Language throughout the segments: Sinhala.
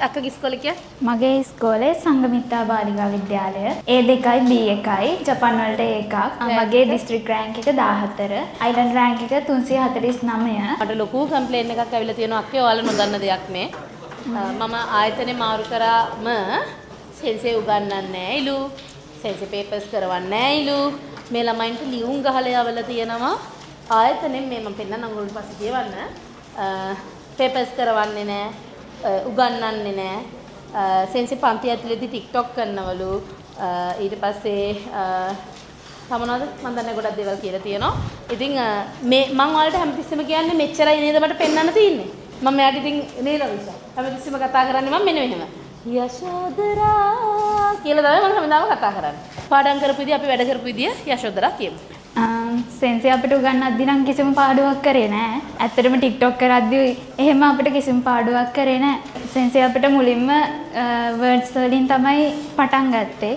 අක්කගේ ඉස්කෝලේ කිය? මගේ ඉස්කෝලේ සංගමිත්තා බාලිකා විද්‍යාලය. A2යි B1යි ජපාන් වලට එකක්. මගේ දිස්ත්‍රික් රෑන්ක් එක 14. අයිලන්ඩ් රෑන්ක් එක 349. මට ලොකු කම්ප්ලේන් එකක් ඇවිල්ලා තියෙනවා අක්කේ ඔයාලා නොදන්න දෙයක් මේ. මම ආයතනේ මාරු කරාම සෙන්සේ උගන්වන්නේ නැයිලු. සෙන්සේ පේපර්ස් කරවන්නේ නැයිලු. මේ ළමයින්ට ලියුම් ගහලා යවලා තියෙනවා. ආයතනේ මේ මම පෙන්නන්න ඕගොල්ලෝ පස්සේ කියවන්න. පේපර්ස් කරවන්නේ නැහැ. උගන්වන්නේ නැහැ. සෙන්සේ පන්ති ඇතුලේදී TikTok කරනවලු. ඊට පස්සේ තමනවාද මම දන්නේ ගොඩක් දේවල් කියලා තියෙනවා. ඉතින් මේ මම ඔයාලට හැමතිස්සෙම කියන්නේ මෙච්චරයි නේද මට පෙන්වන්න තියෙන්නේ. මම මෙයාට ඉතින් නේද විශ්වා. හැමතිස්සෙම කතා කරන්නේ මම මෙන්න මෙහෙම. යශෝදරා කියලා තමයි මම හැමදාම කතා කරන්නේ. පාඩම් කරපු විදිය අපි වැඩ කරපු විදිය යශෝදරා කියමු. සෙන්සේ අපිට උගන්වද්දි නම් කිසිම පාඩුවක් කරේ නැහැ. ඇත්තටම TikTok කරද්දි එහෙම අපිට කිසිම පාඩුවක් කරේ නැහැ. සෙන්සේ අපිට මුලින්ම words වලින් තමයි පටන් ගත්තේ.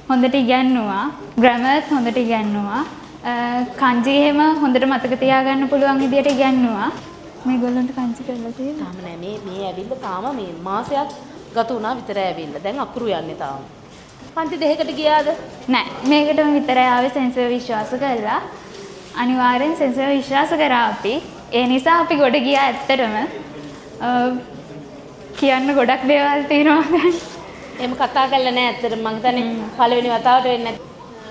හොඳට ඉගෙනුවා. grammars හොඳට ඉගෙනුවා. kanji එහෙම හොඳට මතක තියාගන්න පුළුවන් විදියට ඉගෙනුවා. මේගොල්ලන්ට kanji කරලා තියෙනවා. තාම නෑ මේ ඇවිල්ලා තාම මේ මාසයක් ගත වුණා විතරයි ඇවිල්ලා. දැන් අකුරු යන්නේ තාම. පන්ති දෙකකට ගියාද? නෑ මේකටම විතරයි ආවේ සෙන්සර් විශ්වාස කළා. අනිවාර්යෙන් සෙන්සර් විශ්වාස කරා අපි. ඒ නිසා අපි ගොඩ ගියා ඇත්තටම. කියන්න ගොඩක් දේවල් තියෙනවා දැන්. එහෙම කතා කරලා නෑ ඇත්තටම මං හිතන්නේ පළවෙනි වතාවට වෙන්නේ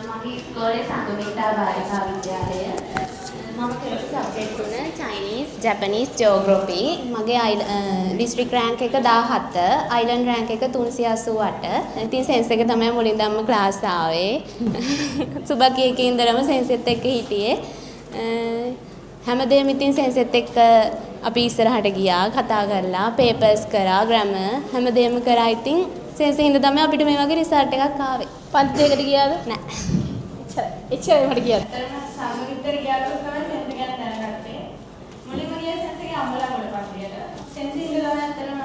මගේ ඉස්කෝලේ සංගමිත්තා බාලිකා විද්‍යාලය. මම කරපු සබ්ජෙක්ට් තුන Chinese, Japanese, Geography. මගේ district rank එක 17, island rank එක 388. ඉතින් sense එක තමයි මුලින්දම class ආවේ. සුබකී එකේ ඉඳලම sense එකත් එක්ක හිටියේ. හැමදේම ඉතින් sense එකත් එක්ක අපි ඉස්සරහට ගියා, කතා කරලා, papers කරා, grammar හැමදේම කරා. ඉතින් sense එකෙන්ද තමයි අපිට මේ වගේ result එකක් ආවේ. පන්ති දෙකකට ගියාද? නෑ. එච්චරයි මට ගියාද? සංගමිත්තර ගියාට තමයි සෙන්ස් ගැන දැනගත්තේ. මුලින්ම ගිය සෙන්ස් එකේ අම්බලා වල පන්තියට. සෙන්ස් ඉඳ තමයි අතරම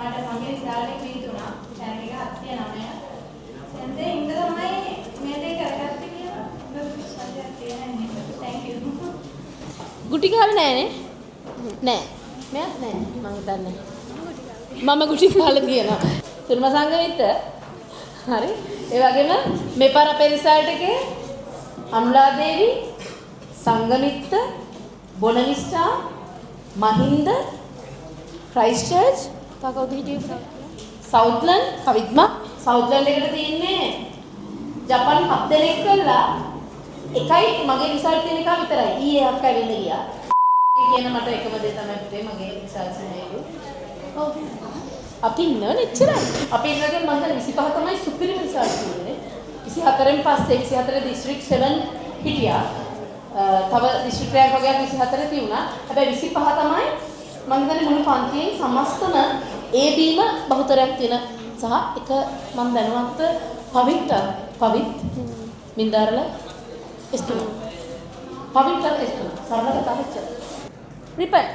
මට මගේ රිසල්ට් එක විතුණා. රෑන්ක් එක 709. සෙන්ස් ඉඳ තමයි මේ දේ කරගත්තේ කියලා. විශ්වාසයක් තියෙනවා. Thank you. ගුටි ගහලා නෑනේ? නෑ. මෙයා නෑ. මම හිතන්නේ. මම ගුටි ගහලා තියෙනවා. තුර්ම සංගමිත්ත. හරි. ඒ වගේම මේ පාර අපේ රිසල්ට් එකේ අනුලා දේවි, සංගමිත්ත, බොනවිස්ටා, මහින්ද, ක්‍රයිස්ට් චර්ච්, තා කවුද හිටියේ? සවුත්ලන්ඩ්, කවිත්මා. සවුත්ලන්ඩ් එකට තියෙන්නේ ජපාන් 7 දෙනෙක් කළා. එකයි මගේ රිසල්ට් තියෙන එක විතරයි. ඊයේ අක්ක ඇවිල්ලා ගියා. කියන මට එකම දේ තමයි පුතේ මගේ රිසල්ට්ස් නේද? ඔව්. අපි ඉන්නවනේ එච්චරයි. අපි ඉන්නකම් මම හිතන්නේ 25 තමයි සුපිරිම රිසල්ට් තියෙන්නේ. 24න් පස්සේ 24 district 7 හිටියා. තව district rank වගේ 24 තියුණා. හැබැයි 25 තමයි මම හිතන්නේ මුළු පන්තියේ සමස්තම ABම බහුතරයක් තියෙන සහ එක මම දැනුවත් පවිත් මින්දාරල එස්තුන. පවිත් එස්තුන. සරල කතා වෙච්චා. රිපන්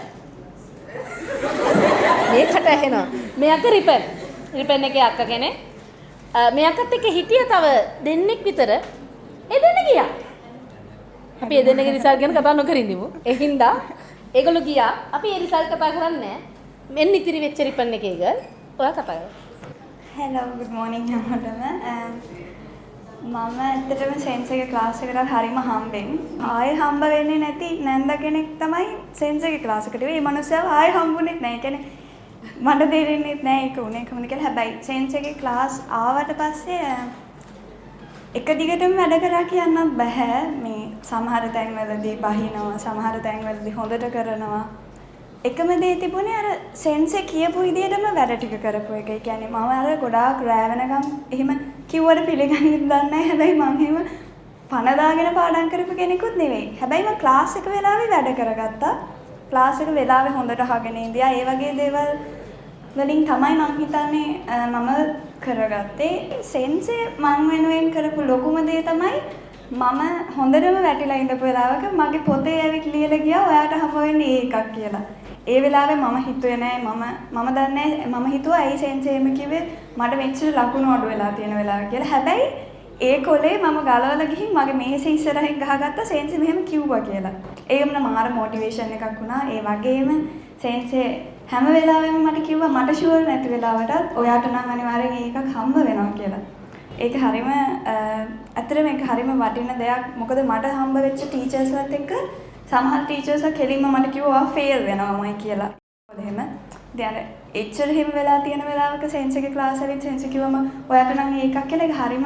මේකට ඇහෙනවා. මේ අක්ක රිපන් එකේ අක්ක කෙනෙක්. මේ අක්කත් එක්ක හිටිය තව දෙන්නෙක් විතර. ඒ දෙන්න ගියා. අපි ඒ දෙන්නගේ රිසල්ට් ගැන කතා නොකර ඉඳිමු. ඒ හින්දා ඒගොල්ලෝ ගියා. අපි ඒ රිසල්ට් කතා කරන්නේ නැහැ. මෙන්න ඉතිරි වෙච්ච රිපන් එකේ ගල්. ඔයා කතා කරමු. Hello, good morning හැමෝටම. මම ඇත්තටම සෙන්ස් එකේ ක්ලාස් එකට හරිම හම්බෙන්. ආයෙ හම්බ වෙන්නේ නැති නැන්ද කෙනෙක් තමයි සෙන්ස් එකේ ක්ලාස් එකට. ඒ මනුස්සයව ආයෙ හම්බුනේ නැහැ. කියන්නේ මට තේරෙන්නේ නැහැ ඒක උනේ කොහොමද කියලා. හැබැයි සෙන්ස් එකේ ක්ලාස් ආවට පස්සේ එක දිගටම වැඩ කරා කියන්න බෑ. මේ සමහර තැන්වලදී බහිනවා, සමහර තැන්වලදී හොඳට කරනවා. එකම දේ තිබුණේ අර සෙන්සේ කියපු විදිහටම වැඩ ටික කරපු එක. ඒ කියන්නේ මම අර ගොඩාක් රෑ වෙනකම් එහෙම කිව්වට පිළිගන්නේ දන්නේ නැහැ. හැබැයි මම එහෙම පණ දාගෙන පාඩම් කරපු කෙනෙකුත් නෙවෙයි. හැබැයි මම ක්ලාස් එක වෙලාවේ වැඩ කරගත්තා. ක්ලාස් එක වෙලාවේ හොඳට අහගෙන ඉඳියා. ඒ වගේ දේවල් වලින් තමයි මම හිතන්නේ මම කරගත්තේ. සෙන්සේ මම වෙනුවෙන් කරපු ලොකුම දේ තමයි මම හොඳටම වැටිලා ඉඳපු වෙලාවක මගේ පොතේ ඇවිත් ලියලා ගියා ඔයාට හම්බ වෙන්නේ ඒකක් කියලා. ඒ වෙලාවේ මම හිතුවේ නෑ මම දන්නේ මම හිතුවා ඇයි සෙන්සේම කිව්වේ මට මෙච්චර ලකුණු අඩු වෙලා තියෙන වෙලාව කියලා. හැබැයි ඒ කොලේ මම ගලවලා ගිහින් මගේ මේසේ ඉස්සරහින් ගහගත්තා සෙන්සේ මෙහෙම කිව්වා කියලා. ඒකම මාර මොටිවේෂන් එකක් වුණා. ඒ වගේම සෙන්සේ හැම වෙලාවෙම මට කිව්වා මට ෂුවර් නැති වෙලාවටත් ඔයාට නම් අනිවාර්යෙන් ඒකක් හම්බ වෙනවා කියලා. ඒක හරීම ඇත්තටම ඒක හරීම වටින දෙයක්. මොකද මට හම්බ වෙච්ච ටීචර්ස්ලත් එක්ක සමහර ටීචර්ස්ලා කෙලින්ම මට කිව්වා ෆේල් වෙනවාමයි කියලා. එහෙම. දැන් එච්චර හිම වෙලා තියෙන වෙලාවක සෙන්ස් එකේ ක්ලාස් එකේ සෙන්ස් කිව්වම ඔයාට නම් ඒකක් කියලා ඒක හරීම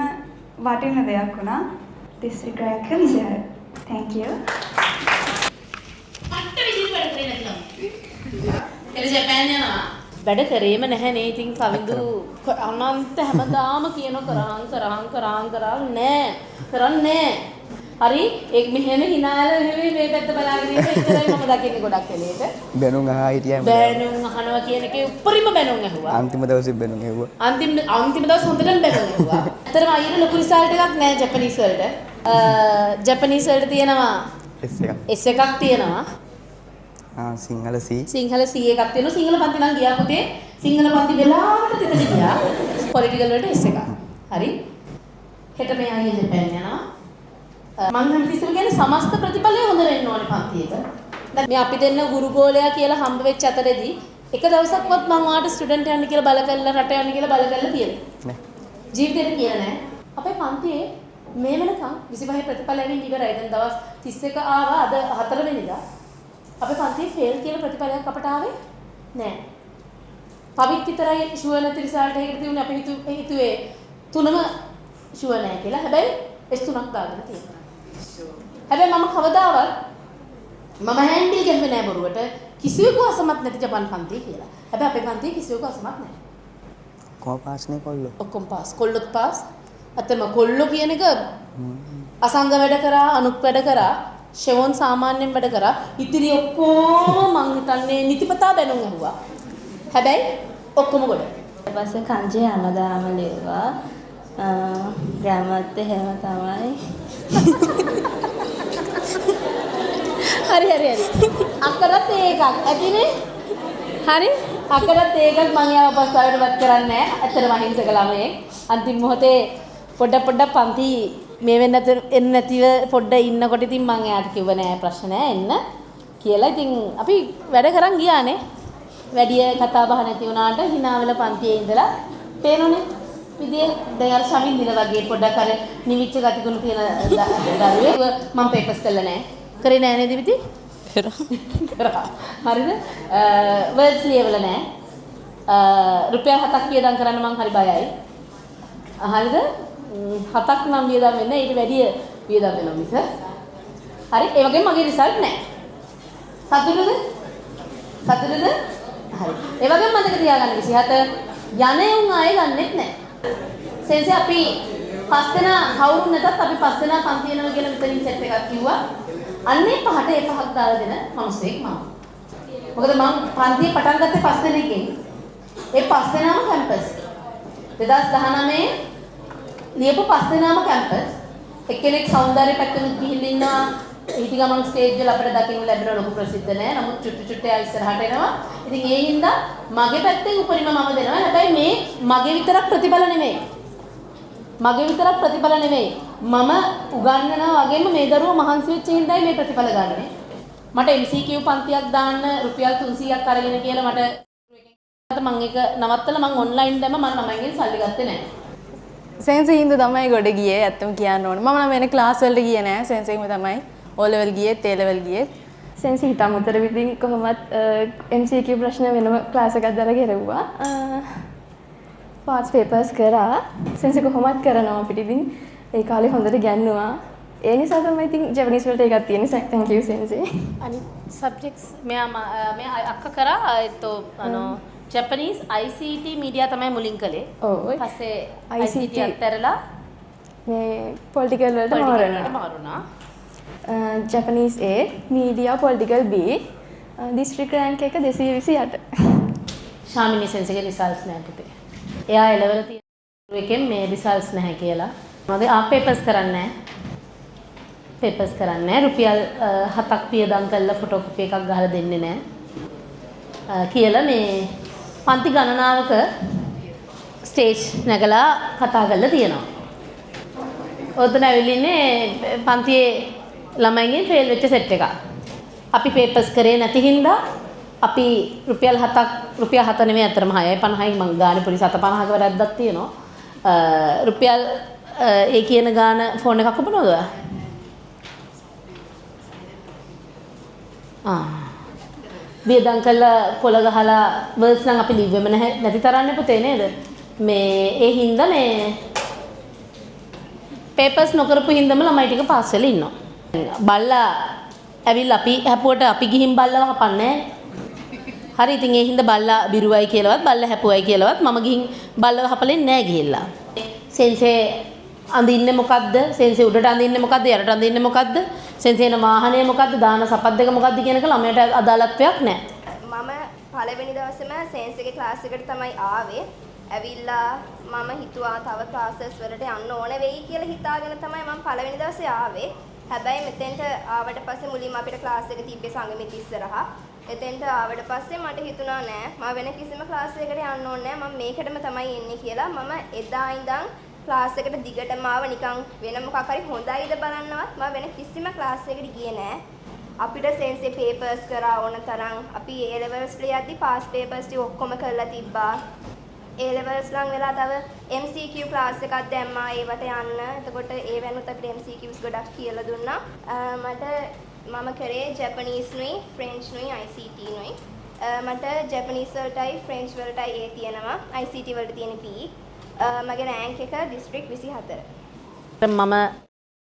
වටින දෙයක් වුණා. district rank එක 26. Thank you. වැඩ කරේම නැහැ නේ. ඉතින් කවිඳු අනන්ත හැමදාම කියන කරාන් නෑ. කරන්නේ හරි ඒක මෙහෙම hinaala මේ පැත්ත බලාගෙන ඉන්න ඉතරයි මම දකින්නේ ගොඩක් වෙලේට. බැනුම් අහා හිටියා. බැනුම් අහනවා කියන එකේ උඩරිම බැනුම් ඇහුවා. අන්තිම දවසේ බැනුම් ඇහුවා. අන්තිම දවස් හොඳටම බැනුම් ඇහුවා. ඇත්තටම අයියට ලොකු රිසල්ට් එකක් නෑ ජපනීස් වලට. ජපනීස් වලට තියෙනවා S එකක් තියෙනවා. සිංහල C. සිංහල C එකක් තියෙනවා. සිංහල පන්ති නම් ගියා පුතේ. සිංහල පන්ති වෙලාවට තිතට ගියා. පොලිටිකල් වලට S එකක්. හරි. හෙට මේ අයිය ජපාන් යනවා. මම හැමතිස්සෙම කියන්නේ සමස්ත ප්‍රතිඵලය හොඳ වෙන්න ඕනේ පන්තියක. දැන් මේ අපි දෙන්න ගුරුගෝලයා කියලා හම්බ වෙච්ච අතරේදී එක දවසක්වත් මම ඔයාට ස්ටුඩන්ට් යන්න කියලා බල කරලා රට යන්න කියලා බල කරලා තියෙන්නේ නෑ. ජීවිතේට කියලා නෑ. අපේ පන්තියේ මේ වෙනකන් 25 ප්‍රතිඵල ඇවිත් ඉවරයි. දැන් දවස් 31 ආවා අද 4 වෙනිදා. අපේ පන්තියේ ෆේල් කියලා ප්‍රතිඵලයක් අපට ආවේ නෑ. පවිත් විතරයි ෂුවර් නැති රිසල්ට් එකකට තියුනේ. අපි හිතුවේ තුනම ෂුවර් නෑ කියලා. හැබැයි S3ක් දාගෙන තියෙනවා. හැබැයි මම කවදාවත් මම හැන්ඩල් ගහුවේ නෑ බොරුවට කිසිවෙකු අසමත් නැති ජපාන් පන්තිය කියලා. හැබැයි අපේ පන්තියේ කිසිවෙකු අසමත් නෑ. කොහොම පාස් නේ කොල්ලෝ? ඔක්කොම පාස්. කොල්ලොත් පාස්. අතම කොල්ලෝ කියන එක අසංග වැඩ කරා, අනුක් වැඩ කරා, ෂෙවොන් සාමාන්‍යයෙන් වැඩ කරා. ඉතිරි ඔක්කොම මං හිතන්නේ නිතිපතා බැනුම් ඇහුවා. හැබැයි ඔක්කොම ගොඩ. ඊට පස්සේ කංජේ හැමදාම ලිව්වා. ග්‍රැමර්ත් එහෙම තමයි. හරි. අක්කරත් ඒකක් ඇතිනේ. හරි. අක්කරත් ඒකක් මම යාව අපස්ථාවටපත් කරන්නේ නැහැ. ඇත්තටම අහිංසක ළමයෙක්. අන්තිම මොහොතේ පොඩ පන්ති මේ එන්න නැතිව පොඩ්ඩ ඉන්නකොට ඉතින් මම එයාට කිව්ව නෑ ප්‍රශ්න නෑ එන්න කියලා. ඉතින් අපි වැඩ කරන් ගියානේ. වැඩි කතා බහ නැති වුණාට hinaවල පන්තියේ ඉඳලා පේනෝනේ. විදිය දැන් අර ශමින් දින වගේ පොඩ්ඩක් අර නිවිච්ච ගතිගුණ තියෙන දරුවෙක් මම පේපර්ස් කළා නෑ. කරේ නෑ නේද විදි? කරා. හරිද? වර්ඩ්ස් ලියවල නෑ. රුපියල් 7ක් වියදම් කරන්න මං හරි බයයි. හරිද? 7ක් නම් වියදම් වෙන්නේ ඊට වැඩිය වියදම් වෙනවා මිස. හරි ඒ වගේම මගේ රිසල්ට් නෑ. සතුටුද? හරි. ඒ වගේම මතක තියාගන්න 27 යන්නේ උන් ආයෙ ගන්නෙත් නෑ. සෙන්සේ අපි 5 දෙනා කවුරු නැතත් අපි 5 දෙනා පන්ති වෙනවා කියලා මෙතනින් සෙට් එකක් කිව්වා. අන්නේ පහට ඒ පහක් දාලා දෙන මිනිස්සෙක් මම. මොකද මම පන්තිය පටන් ගත්තේ 5 දෙනෙක්ගෙන්. ඒ 5 දෙනාම කැම්පස්. 2019 ලියපු 5 දෙනාම කැම්පස්. එක්කෙනෙක් සෞන්දර්ය පැත්තෙන් ගිහින් ඉන්නවා. ඊට ගමන් ස්ටේජ් වල අපිට දකින්න ලැබෙන ලොකු ප්‍රසිද්ධ නෑ. නමුත් චුට්ටු ඉස්සරහට එනවා. ඉතින් ඒ හින්දා මගේ පැත්තෙන් උපරිම මම දෙනවා. හැබැයි මේ මගේ විතරක් ප්‍රතිඵල නෙමෙයි. මම උගන්වනවා වගේම මේ දරුවෝ මහන්සි වෙච්ච හින්දායි මේ ප්‍රතිඵල ගන්නෙ. මට MCQ පන්තියක් දාන්න රුපියල් 300ක් අරගෙන කියලා මට මම ඒක නවත්තලා මම ඔන්ලයින් දැම්ම මම ළමයින්ගෙන් සල්ලි ගත්තේ නෑ. සෙන්සේ හින්දා තමයි ගොඩ ගියේ ඇත්තම කියන්න ඕනේ. මම නම් වෙන ක්ලාස් වලට ගියේ නෑ. සෙන්සේම තමයි O level ගියේ, A level ගියේ. සෙන්සේ හිතමුතර විදිහින් කොහොමත් MCQ ප්‍රශ්න වෙනම ක්ලාස් එකක් දාලා ගෙරුවා. පාස් පේපර්ස් කරා. සෙන්සේ කොහොමත් කරනවා අපිට ඉතින් ඒ කාලේ හොඳට ගන්නවා. ඒ නිසා තමයි ඉතින් ජපනීස් වලට එකක් තියෙන්නේ. thank you සෙන්සේ. අනිත් සබ්ජෙක්ට්ස් මෙයා අක්ක කරා ජපනීස් ICT මීඩියා තමයි මුලින් කළේ. ඔව්. පස්සේ ICT අත්හැරලා මේ පොලිටිකල් වලට මාරුණා. Japanese A, media political B, district rank එක 228. ශාමිනී සෙන්සේගේ රිසල්ට්ස් නැහැ පුතේ. එයා එලවල තියෙන එකෙන් මේ රිසල්ට්ස් නැහැ කියලා. මොකද පේපර්ස් කරන්නේ නැහැ. රුපියල් 7ක් වියදම් කරලා ෆොටෝකොපි එකක් ගහලා දෙන්නේ නැහැ. කියලා මේ පන්ති ගණනාවක ස්ටේජ් නැගලා කතා කරලා තියෙනවා. ඔතන ඇවිල්ලින්නේ පන්තියේ ළමයින්ගෙන් ෆේල් වෙච්ච සෙට් එකක්. අපි පේපර්ස් කරේ නැති හින්දා අපි රුපියල් 7ක් රුපියල් 7 නෙමෙයි අතරම 6යි 50යි මං ගානේ පොලිස් 750ක වැරද්දක් තියෙනවා. රුපියල් ඒ කියන ගාන ෆෝන් එකක් ඔබනවද ඔයා? වියදම් කළා කොළ ගහලා වර්ස් නම් අපි ලිව්වෙම නැහැ නැති තරන්නේ පුතේ නේද? මේ ඒ හින්දා මේ පේපර්ස් නොකරපු හින්දාම ළමයි ටික පාස් වෙලා ඉන්නවා. බල්ලා ඇවිල්ලා අපි හැපුවට අපි ගිහින් බල්ලව හපන්නේ හරි ඉතින් ඒ හින්දා බල්ලා බිරුවයි කියලාවත් බල්ලා හැපුවයි කියලාවත් මම ගිහින් බල්ලව හපලෙන්නේ නැහැ ගිහිල්ලා. සෙන්සේ අඳින්නේ මොකද්ද? සෙන්සේ උඩට අඳින්නේ මොකද්ද? යටට අඳින්නේ මොකද්ද? සෙන්සේන වාහනේ මොකද්ද? දාන සපත් දෙක මොකද්ද කියන එක ළමයට අදාළත්වයක් නැහැ. මම පළවෙනි දවසේම සයන්ස් එකේ ක්ලාස් එකට තමයි ආවේ. ඇවිල්ලා මම හිතුවා තව ක්ලාසස් වලට යන්න ඕන වෙයි කියලා හිතාගෙන තමයි මම පළවෙනි දවසේ ආවේ. හැබැයි මෙතෙන්ට ආවට පස්සේ මුලින්ම අපිට ක්ලාස් එක තිබ්බේ සංගමිත ඉස්සරහා. එතෙන්ට ආවට පස්සේ මට හිතුණා නෑ මම වෙන කිසිම ක්ලාස් එකකට යන්න ඕනේ නෑ මම මේකටම තමයි එන්නේ කියලා. මම එදා ඉඳන් ක්ලාස් එකට දිගටම ආව නිකන් වෙන මොකක් හරි හොඳයිද බලන්නවත් මම වෙන කිසිම ක්ලාස් එකකට ගියේ නෑ. අපිට සෙන්සේ පේපර්ස් කරා ඕන තරම් අපි A levels වල යද්දි පාස් පේපර්ස් ටික ඔක්කොම කරලා තිබ්බා. A levels ලං වෙලා තව MCQ ක්ලාස් එකක් දැම්මා ඒවට යන්න. එතකොට ඒ වෙනුත් අපිට MCQs ගොඩක් කියලා දුන්නා. මම කරේ ජැපනීස් නුයි ෆ්‍රෙන්ච් නුයි ICT නුයි. මට ජැපනීස් වලටයි ෆ්‍රෙන්ච් වලටයි A තියෙනවා. ICT වලට තියෙන P. මගේ රෑන්ක් එක දිස්ත්‍රික් 24. මම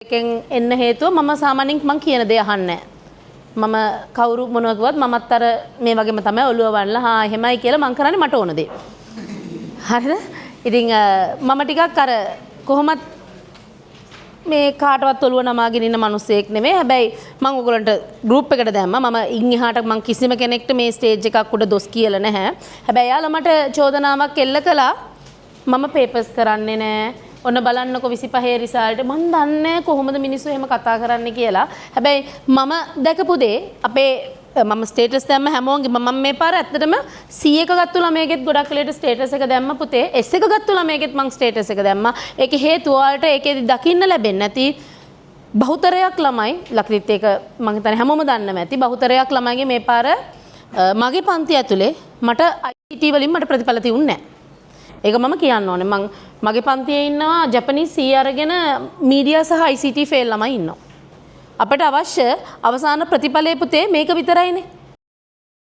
එකෙන් එන්න හේතුව මම සාමාන්‍යයෙන් මං කියන දේ අහන්නේ නැහැ. මම කවුරු මොනවා කිව්වත් මමත් අර මේ වගේම තමයි ඔළුව වන්නලා හා එහෙමයි කියලා මං කරන්නේ මට ඕන දේ. හරිද? ඉතින් මම ටිකක් අර කොහොමත් මේ කාටවත් ඔළුව නමාගෙන ඉන්න මිනිස්සෙක් නෙමෙයි. හැබැයි මම ඔයගොල්ලන්ට ගෲප් එකට දැම්මා. මම ඉන් එහාට මම කිසිම කෙනෙක්ට මේ ස්ටේජ් එකක් උඩ දොස් කියලා නැහැ. හැබැයි යාළුවා මට චෝදනාවක් එල්ල කළා. මම පේපර්ස් කරන්නේ නැහැ. ඔන්න බලන්නකො 25 රිසල්ට් මම දන්නේ කොහොමද මිනිස්සු එහෙම කතා කරන්නේ කියලා. හැබැයි මම දැකපු දේ අපේ මම ස්ටේටස් දැම්ම හැමෝගෙම මම මේ පාර ඇත්තටම C එක ගත්තු ළමයෙක්ගෙත් ගොඩක් වෙලට ස්ටේටස් එක දැම්ම පුතේ S එක ගත්තු ළමයෙක්ගෙත් මම ස්ටේටස් එක දැම්මා. ඒකේ හේතුව වලට ඒකෙදි දකින්න ලැබෙන්නේ නැති බහුතරයක් ළමයි ලක්දිත් ඒක මම හිතන්නේ හැමෝම දන්නම ඇති බහුතරයක් ළමයිගේ මේ පාර මගේ පන්ති ඇතුලේ මට ICT වලින් මට ප්‍රතිඵල තියුන්නේ නැහැ. ඒක මම කියන්න ඕනේ. මගේ පන්තියේ ඉන්නවා ජපනීස් C අරගෙන මීඩියා සහ ICT ෆේල් ළමයි ඉන්නවා. අපිට අවශ්‍ය අවසාන ප්‍රතිඵලයේ පුතේ මේක විතරයිනේ.